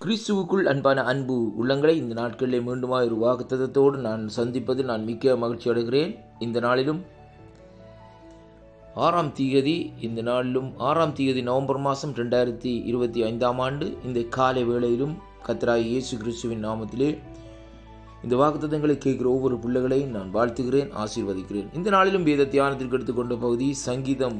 கிறிஸ்துவுக்குள் அன்பான அன்பு உள்ளங்களை இந்த நாட்களிலே மீண்டுமாய் ஒரு வாக்குத்தத்தத்தோடு நான் சந்திப்பதில் நான் மிக்க மகிழ்ச்சி அடைகிறேன். இந்த நாளிலும் 6ஆம் தேதி நவம்பர் மாதம் 2025 ஆண்டு இந்த காலை வேளையிலும் கர்த்தராகிய இயேசு கிறிஸ்துவின் நாமத்திலே இந்த வாக்குத்தத்தங்களை கேட்கிற ஒவ்வொரு பிள்ளைகளையும் நான் வாழ்த்துகிறேன், ஆசீர்வதிக்கிறேன். இந்த நாளிலும் வேத தியானத்திற்கு எடுத்துக்கொண்ட பகுதி சங்கீதம்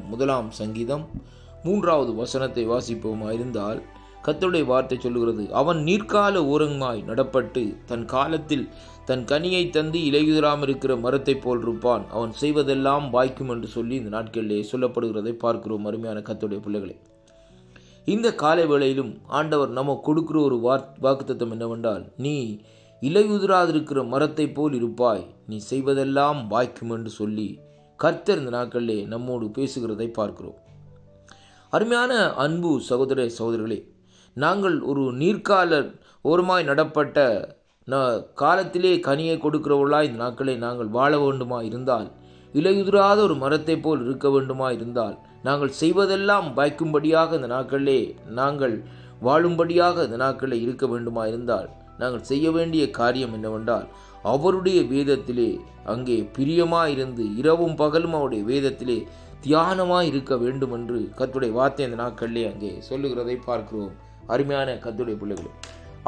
3வது வசனத்தை வாசிப்போமாயிருந்தால் கர்த்தருடைய வார்த்தை சொல்லுகிறது, அவன் நீர்க்கால ஓரமாய் நடப்பட்டு தன் காலத்தில் தன் கனியை தந்து இலையுதிராமல் இருக்கிற மரத்தை போல் இருப்பான், அவன் செய்வதெல்லாம் வாய்க்கும் என்று சொல்லி இந்த நாட்களிலே சொல்லப்படுகிறதை பார்க்கிறோம். அருமையான கர்த்தருடைய பிள்ளைகளே, இந்த காலை வேளையிலும் ஆண்டவர் நமக்கு கொடுக்கிற ஒரு வாக்குத்தத்தம் என்னவென்றால், நீ இலையுதிராதிருக்கிற மரத்தை போல் இருப்பாய், நீ செய்வதெல்லாம் வாய்க்கும் என்று சொல்லி கர்த்தர் இந்த நாட்களிலே நம்மோடு பேசுகிறதை பார்க்கிறோம். அருமையான அன்பு சகோதர சகோதரிகளே, நாங்கள் ஒரு நீர்க்கால ஓரமாய் நடப்பட்ட காலத்திலே கனியை கொடுக்கிறவர்களாய் இந்த நாட்களை நாங்கள் வாழ வேண்டுமா இருந்தால், இலையுதிராத ஒரு மரத்தை போல் இருக்க வேண்டுமா இருந்தால், நாங்கள் செய்வதெல்லாம் வாய்க்கும்படியாக இந்த நாட்களிலே நாங்கள் வாழும்படியாக இந்த நாட்களிலே இருக்க வேண்டுமா இருந்தால், நாங்கள் செய்ய வேண்டிய காரியம் என்னவென்றால், அவருடைய வேதத்திலே அங்கே பிரியமாயிருந்து இரவும் பகலும் அவருடைய வேதத்திலே தியானமாய் இருக்க வேண்டும் என்று கர்த்தருடைய வார்த்தை இந்த நாட்களிலே அங்கே சொல்லுகிறதை பார்க்கிறோம். அருமையான கர்த்தருடைய பிள்ளைகளே,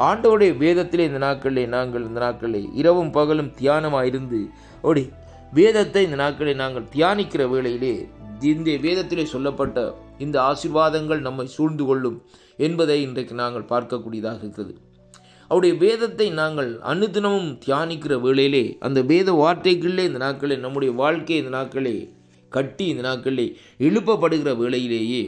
ஆண்டவருடைய வேதத்திலே இந்த நாட்களிலே இரவும் பகலும் தியானமாயிருந்து அவருடைய வேதத்தை இந்த நாட்களை நாங்கள் தியானிக்கிற வேளையிலே இந்த வேதத்திலே சொல்லப்பட்ட இந்த ஆசீர்வாதங்கள் நம்மை சூழ்ந்து கொள்ளும் என்பதை இன்றைக்கு நாங்கள் பார்க்கக்கூடியதாக இருக்கிறது. அவருடைய வேதத்தை நாங்கள் அனுதினமும் தியானிக்கிற வேளையிலே அந்த வேத வார்த்தைகளிலே இந்த நாட்களில் நம்முடைய வாழ்க்கையை இந்த நாட்களே கட்டி இந்த நாட்களிலே எழுப்பப்படுகிற வேளையிலேயே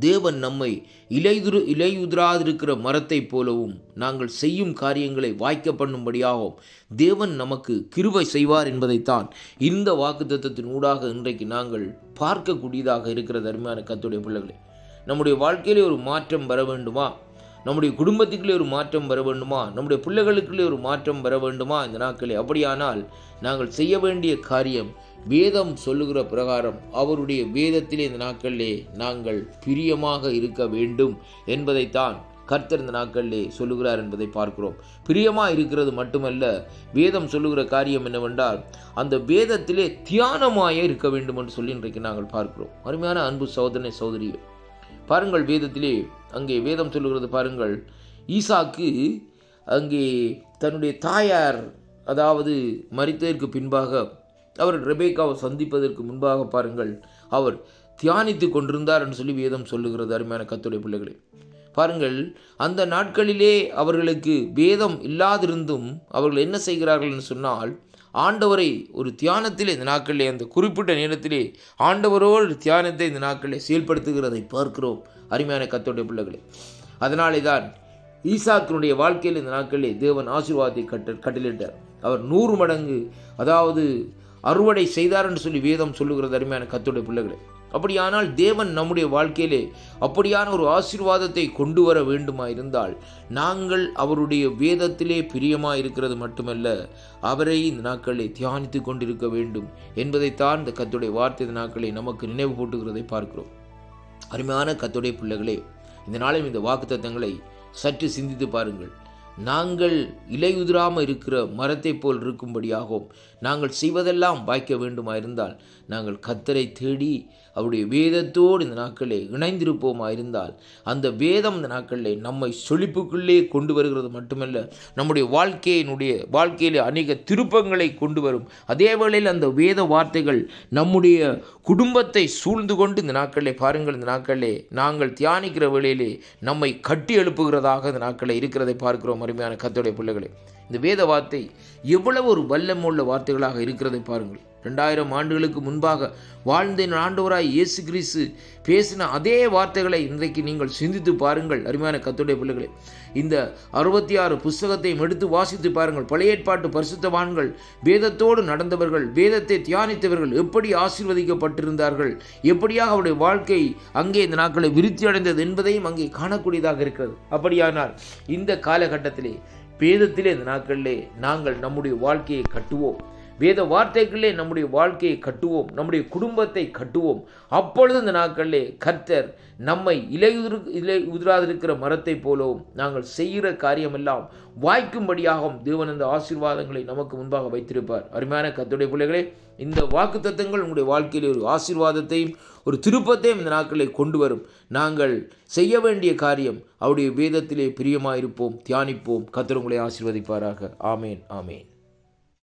தேவன் நம்மை இலையுதிராதிருக்கிற மரத்தை போலவும் நாங்கள் செய்யும் காரியங்களை வாய்க்க பண்ணும்படியாகவும் தேவன் நமக்கு கிருபை செய்வார் என்பதைத்தான் இந்த வாக்குத்தத்தத்தின் ஊடாக இன்றைக்கு நாங்கள் பார்க்கக்கூடியதாக இருக்கிறது. அருமையான கர்த்தருடைய பிள்ளைகளே, நம்முடைய வாழ்க்கையிலே ஒரு மாற்றம் வர வேண்டுமா, நம்முடைய குடும்பத்துக்குள்ளே ஒரு மாற்றம் வர வேண்டுமா, நம்முடைய பிள்ளைகளுக்குள்ளே ஒரு மாற்றம் வர வேண்டுமா இந்த நாட்களே, அப்படியானால் நாங்கள் செய்ய வேண்டிய காரியம் வேதம் சொல்லுகிற பிரகாரம் அவருடைய வேதத்திலே இந்த நாட்களிலே நாங்கள் பிரியமாக இருக்க வேண்டும் என்பதைத்தான் கர்த்தர் இந்த நாட்களிலே சொல்லுகிறார் என்பதை பார்க்கிறோம். பிரியமாக இருக்கிறது மட்டுமல்ல, வேதம் சொல்லுகிற காரியம் என்னவென்றால் அந்த வேதத்திலே தியானமாயே இருக்க வேண்டும் என்று சொல்லி இன்றைக்கு நாங்கள் பார்க்கிறோம். அருமையான அன்பு சகோதரனே சகோதரியே, பாருங்கள் வேதத்திலே அங்கே வேதம் சொல்லுகிறது. பாருங்கள், ஈசாக்கு அங்கே தன்னுடைய தாயார் அதாவது மரித்ததற்கு பின்பாக அவர் ரெபேக்காவை சந்திப்பதற்கு முன்பாக பாருங்கள் அவர் தியானித்து கொண்டிருந்தார் என்று சொல்லி வேதம் சொல்லுகிறது. அருமையான கர்த்தருடைய பிள்ளைகளே, பாருங்கள் அந்த நாட்களிலே அவர்களுக்கு வேதம் இல்லாதிருந்தும் அவர்கள் என்ன செய்கிறார்கள் என்று சொன்னால், ஆண்டவரை ஒரு தியானத்திலே இந்த நாட்களிலே அந்த குறிப்பிட்ட நேரத்திலே ஆண்டவரோடு தியானத்தை இந்த நாட்களிலே செயல்படுத்துகிறதை பார்க்கிறோம். அருமையான கர்த்தருடைய பிள்ளைகளே, அதனாலே தான் ஈசாக்கினுடைய வாழ்க்கையில் இந்த நாட்களிலே தேவன் ஆசீர்வாதத்தை கட்டளிட்டார். அவர் 100 மடங்கு அதாவது அறுவடை செய்தார் என்று சொல்லி வேதம் சொல்லுகிறது. அருமையான கர்த்தருடைய பிள்ளைகளே, அப்படியானால் தேவன் நம்முடைய வாழ்க்கையிலே அப்படியான ஒரு ஆசீர்வாதத்தை கொண்டு வர வேண்டுமா இருந்தால் நாங்கள் அவருடைய வேதத்திலே பிரியமாக இருக்கிறது மட்டுமல்ல, அவரை இந்த நாட்களை தியானித்து கொண்டிருக்க வேண்டும் என்பதைத்தான் இந்த கர்த்தருடைய வார்த்தை இந்த நாட்களை நமக்கு நினைவு போட்டுகிறதை பார்க்கிறோம். அருமையான கர்த்தருடைய பிள்ளைகளே, இந்த நாளில் இந்த வாக்குத்தத்தங்களை சற்று சிந்தித்து பாருங்கள். நாங்கள் இலையுதிராமல் இருக்கிற மரத்தை போல் இருக்கும்படியாகவும் நாங்கள் செய்வதெல்லாம் வாய்க்க வேண்டுமா இருந்தால் நாங்கள் கர்த்தரை தேடி அவருடைய வேதத்தோடு இந்த நாட்களே இணைந்திருப்போமா இருந்தால் அந்த வேதம் இந்த நாட்களிலே நம்மை சொலிப்புக்குள்ளே கொண்டு வருகிறது மட்டுமல்ல, நம்முடைய வாழ்க்கையிலே அநேக திருப்பங்களை கொண்டு வரும். அதே வேளையில் அந்த வேத வார்த்தைகள் நம்முடைய குடும்பத்தை சூழ்ந்து கொண்டு இந்த நாட்களிலே பாருங்கள், இந்த நாட்களிலே நாங்கள் தியானிக்கிற வேளையிலே நம்மை கட்டி எழுப்புகிறதாக இந்த நாட்களில் இருக்கிறதை பார்க்கிறோம். அருமையான கர்த்தருடைய பிள்ளைகளே, இந்த வேத வார்த்தை எவ்வளவு ஒரு வல்லமுள்ள வார்த்தைகளாக இருக்கிறதை பாருங்கள். 2000 ஆண்டுகளுக்கு முன்பாக வாழ்ந்த ஆண்டவராய் இயேசு கிறிஸ்து பேசின அதே வார்த்தைகளை இன்றைக்கு நீங்கள் சிந்தித்து பாருங்கள். அருமையான கர்த்தருடைய பிள்ளைகளே, இந்த 66 புஸ்தகத்தையும் எடுத்து வாசித்து பாருங்கள். பழைய ஏற்பாட்டு பரிசுத்தவான்கள், வேதத்தோடு நடந்தவர்கள், வேதத்தை தியானித்தவர்கள் எப்படி ஆசீர்வதிக்கப்பட்டிருந்தார்கள், எப்படியாக அவருடைய வாழ்க்கை அங்கே இந்த நாட்களை விருத்தி அடைந்தது என்பதையும் அங்கே காணக்கூடியதாக இருக்கிறது. அப்படியானால் இந்த காலகட்டத்திலே வேதத்திலே இந்த நாட்களிலே நாங்கள் நம்முடைய வாழ்க்கையை கட்டுவோம். வேத வார்த்தைகளே நம்முடைய வாழ்க்கையை கட்டுவோம், நம்முடைய குடும்பத்தை கட்டுவோம். அப்பொழுது இந்த நாட்களிலே கர்த்தர் நம்மை இலை உதிராதிருக்கிற மரத்தை போலவும் நாங்கள் செய்கிற காரியமெல்லாம் வாய்க்கும்படியாகவும் தேவன் இந்த ஆசீர்வாதங்களை நமக்கு முன்பாக வைத்திருப்பார். அருமையான கர்த்தருடைய பிள்ளைகளே, இந்த வாக்குத்தத்தங்கள் உங்களுடைய வாழ்க்கையில் ஒரு ஆசீர்வாதத்தையும் ஒரு திருப்பத்தையும் இந்த நாட்களை கொண்டு வரும். நாங்கள் செய்ய வேண்டிய காரியம் அவருடைய வேதத்திலே பிரியமாயிருப்போம், தியானிப்போம். கர்த்தர் உங்களை ஆசீர்வதிப்பாராக. ஆமேன், ஆமேன்.